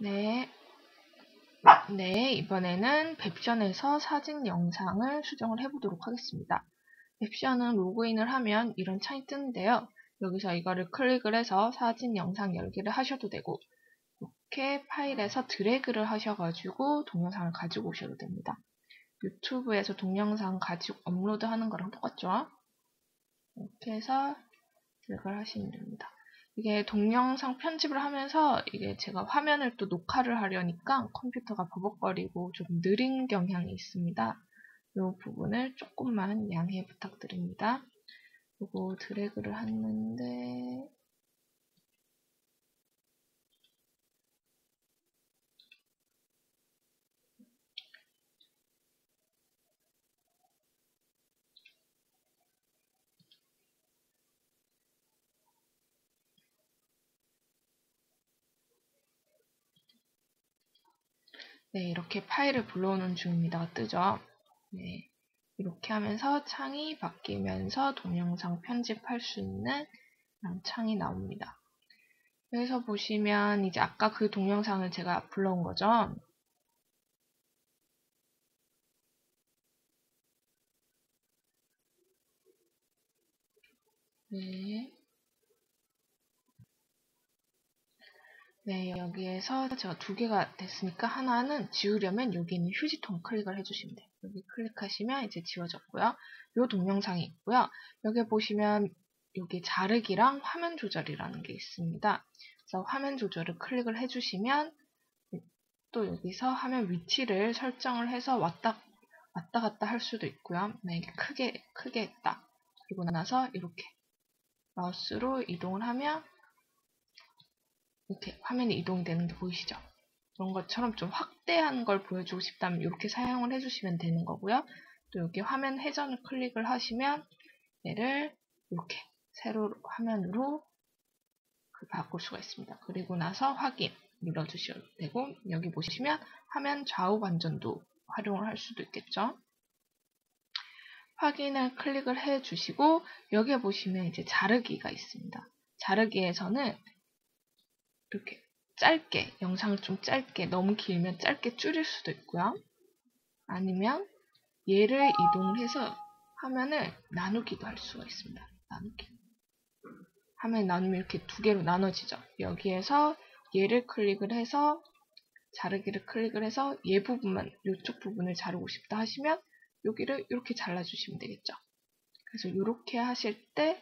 네. 이번에는 웹션에서 사진 영상을 수정을 해보도록 하겠습니다. 웹션은 로그인을 하면 이런 창이 뜨는데요. 여기서 이거를 클릭을 해서 사진 영상 열기를 하셔도 되고, 이렇게 파일에서 드래그를 하셔가지고 동영상을 가지고 오셔도 됩니다. 유튜브에서 동영상 가지고 업로드하는 거랑 똑같죠? 이렇게 해서 드래그를 하시면 됩니다. 이게 동영상 편집을 하면서 이게 제가 화면을 또 녹화를 하려니까 컴퓨터가 버벅거리고 좀 느린 경향이 있습니다. 이 부분을 조금만 양해 부탁드립니다. 그리고 드래그를 했는데 이렇게 파일을 불러오는 중입니다. 뜨죠? 이렇게 하면서 창이 바뀌면서 동영상 편집할 수 있는 이런 창이 나옵니다. 여기서 보시면 이제 아까 그 동영상을 제가 불러온 거죠. 여기에서 제가 두 개가 됐으니까 하나는 지우려면 여기 있는 휴지통 클릭을 해주시면 돼요. 여기 클릭하시면 이제 지워졌고요. 이 동영상이 있고요. 여기 보시면 여기 자르기랑 화면 조절이라는 게 있습니다. 그래서 화면 조절을 클릭을 해주시면 또 여기서 화면 위치를 설정을 해서 왔다 갔다 할 수도 있고요. 크게 했다. 그리고 나서 이렇게 마우스로 이동을 하면 이렇게 화면이 이동이 되는 게 보이시죠? 이런 것처럼 좀 확대한 걸 보여주고 싶다면 이렇게 사용을 해주시면 되는 거고요. 또 여기 화면 회전을 클릭을 하시면 얘를 이렇게 세로 화면으로 바꿀 수가 있습니다. 그리고 나서 확인 눌러주셔도 되고, 여기 보시면 화면 좌우 반전도 활용을 할 수도 있겠죠. 확인을 클릭을 해주시고, 여기에 보시면 이제 자르기가 있습니다. 자르기에서는 이렇게 짧게, 영상을 좀 짧게, 너무 길면 짧게 줄일 수도 있고요. 아니면 얘를 이동을 해서 화면을 나누기도 할 수가 있습니다. 나누기. 화면 나누면 이렇게 두 개로 나눠지죠. 여기에서 얘를 클릭을 해서 자르기를 클릭을 해서 얘 부분만, 이쪽 부분을 자르고 싶다 하시면 여기를 이렇게 잘라주시면 되겠죠. 그래서 이렇게 하실 때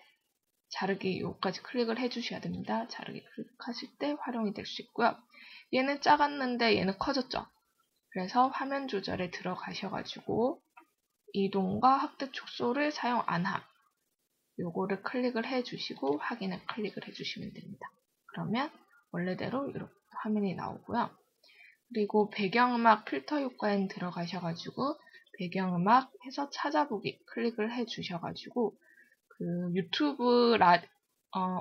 자르기 요까지 클릭을 해주셔야 됩니다. 자르기 클릭하실 때 활용이 될 수 있고요. 얘는 작았는데 얘는 커졌죠. 그래서 화면 조절에 들어가셔가지고 이동과 확대 축소를 사용 안 함. 요거를 클릭을 해주시고 확인을 클릭을 해주시면 됩니다. 그러면 원래대로 이렇게 화면이 나오고요. 그리고 배경음악 필터 효과에 들어가셔가지고 배경음악 해서 찾아보기 클릭을 해주셔가지고 그 유튜브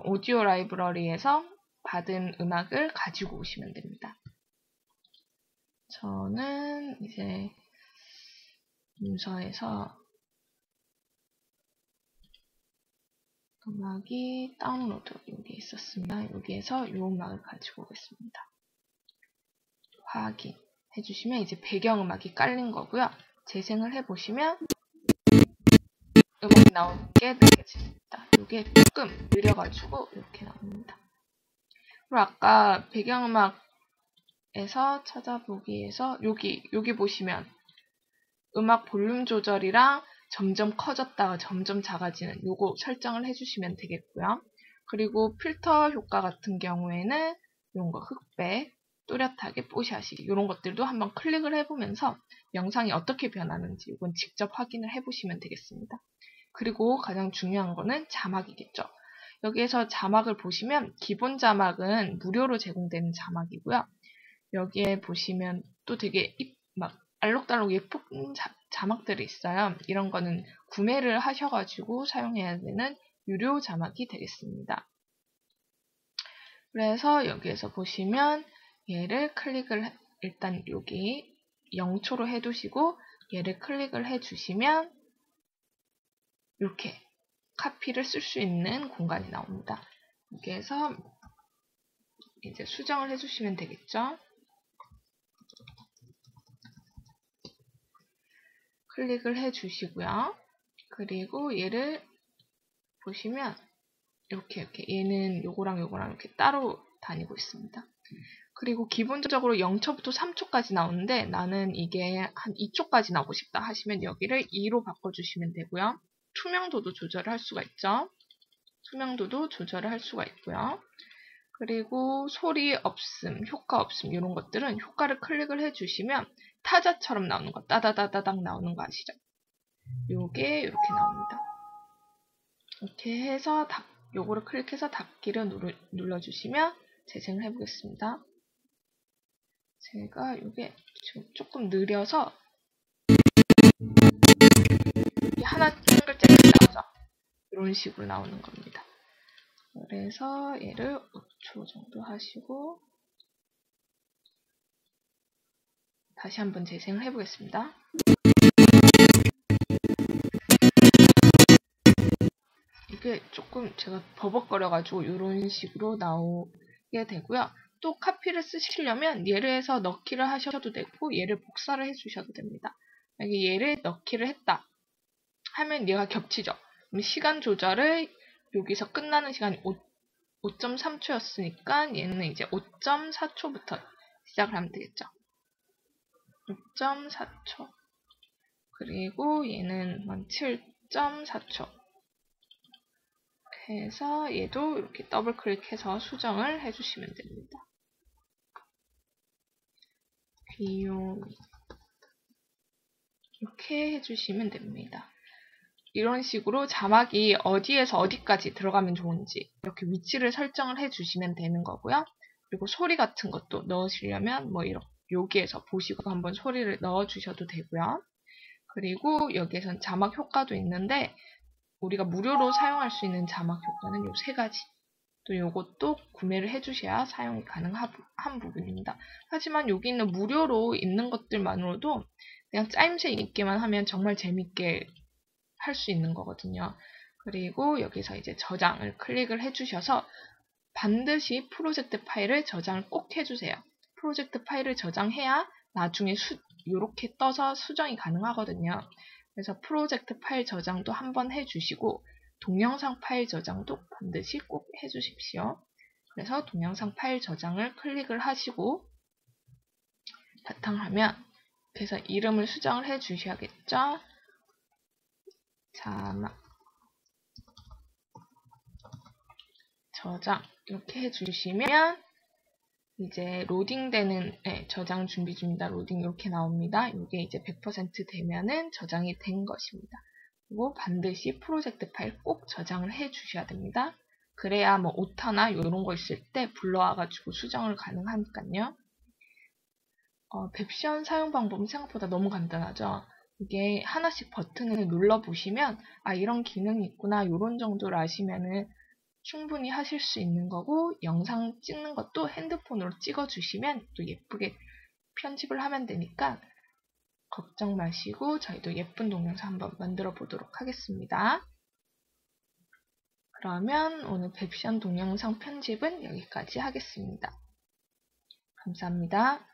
오디오 라이브러리에서 받은 음악을 가지고 오시면 됩니다. 저는 이제 문서에서 음악이 다운로드 여기 있었습니다. 여기에서 이 음악을 가지고 오겠습니다. 확인 해주시면 이제 배경음악이 깔린 거고요. 재생을 해보시면 음악이 나오게 느껴집니다. 이게 조금 느려가지고 이렇게 나옵니다. 그리고 아까 배경음악에서 찾아보기에서 여기 보시면 음악 볼륨 조절이랑 점점 커졌다가 점점 작아지는 요거 설정을 해주시면 되겠고요. 그리고 필터 효과 같은 경우에는 이런 거 흑백, 또렷하게 뽀시하시기 이런 것들도 한번 클릭을 해보면서 영상이 어떻게 변하는지 이건 직접 확인을 해보시면 되겠습니다. 그리고 가장 중요한 거는 자막이겠죠. 여기에서 자막을 보시면 기본 자막은 무료로 제공되는 자막이고요. 여기에 보시면 또 되게 막 알록달록 예쁜 자막들이 있어요. 이런 거는 구매를 하셔가지고 사용해야 되는 유료 자막이 되겠습니다. 그래서 여기에서 보시면 얘를 클릭을 일단 여기 0초로 해두시고 얘를 클릭을 해주시면 이렇게 카피를 쓸 수 있는 공간이 나옵니다. 여기에서 이제 수정을 해주시면 되겠죠. 클릭을 해주시고요. 그리고 얘를 보시면 이렇게 얘는 요거랑 이렇게 따로 다니고 있습니다. 그리고 기본적으로 0초부터 3초까지 나오는데 나는 이게 한 2초까지 나오고 싶다 하시면 여기를 2로 바꿔주시면 되고요. 투명도도 조절을 할 수가 있죠. 투명도도 조절을 할 수가 있고요. 그리고 소리 없음, 효과 없음 이런 것들은 효과를 클릭을 해주시면 타자처럼 나오는 거, 따다다다닥 나오는 거 아시죠? 요게 이렇게 나옵니다. 이렇게 해서 요거를 클릭해서 닫기를 눌러주시면 재생을 해보겠습니다. 제가 이게 지금 조금 느려서 이게 하나 한 글자씩 나오죠. 이런 식으로 나오는 겁니다. 그래서 얘를 5초 정도 하시고 다시 한번 재생을 해보겠습니다. 이게 조금 제가 버벅거려가지고 이런 식으로 나오게 되고요. 또 카피를 쓰시려면 얘를 해서 넣기를 하셔도 되고 얘를 복사를 해주셔도 됩니다. 만약에 얘를 넣기를 했다 하면 얘가 겹치죠. 그럼 시간 조절을 여기서 끝나는 시간이 5.3초였으니까 얘는 이제 5.4초부터 시작을 하면 되겠죠. 5.4초 그리고 얘는 7.4초 해서 얘도 이렇게 더블 클릭해서 수정을 해주시면 됩니다. 귀요미 이렇게 해주시면 됩니다. 이런 식으로 자막이 어디에서 어디까지 들어가면 좋은지 이렇게 위치를 설정을 해주시면 되는 거고요. 그리고 소리 같은 것도 넣으시려면 뭐 이렇게 여기에서 보시고 한번 소리를 넣어주셔도 되고요. 그리고 여기에선 자막 효과도 있는데 우리가 무료로 사용할 수 있는 자막 효과는 요 세 가지. 또 요것도 구매를 해주셔야 사용이 가능한 부분입니다. 하지만 여기 있는 무료로 있는 것들만으로도 그냥 짜임새 있게만 하면 정말 재밌게 할 수 있는 거거든요. 그리고 여기서 이제 저장을 클릭을 해주셔서 반드시 프로젝트 파일을 저장을 꼭 해주세요. 프로젝트 파일을 저장해야 나중에 이렇게 떠서 수정이 가능하거든요. 그래서 프로젝트 파일 저장도 한번 해주시고 동영상 파일 저장도 반드시 꼭 해주십시오. 그래서 동영상 파일 저장을 클릭을 하시고 바탕화면 그래서 이름을 수정을 해주셔야겠죠. 자막 저장 이렇게 해주시면 이제 로딩되는 저장 준비 중입니다. 로딩 이렇게 나옵니다. 이게 이제 100% 되면은 저장이 된 것입니다. 그리고 반드시 프로젝트 파일 꼭 저장을 해 주셔야 됩니다. 그래야 뭐 오타나 이런 거 있을 때 불러와가지고 수정을 가능하니까요. 뱁션 사용 방법은 생각보다 너무 간단하죠. 이게 하나씩 버튼을 눌러보시면 아 이런 기능이 있구나 이런 정도를 아시면은 충분히 하실 수 있는 거고 영상 찍는 것도 핸드폰으로 찍어주시면 또 예쁘게 편집을 하면 되니까 걱정 마시고 저희도 예쁜 동영상 한번 만들어 보도록 하겠습니다. 그러면 오늘 뱁션 동영상 편집은 여기까지 하겠습니다. 감사합니다.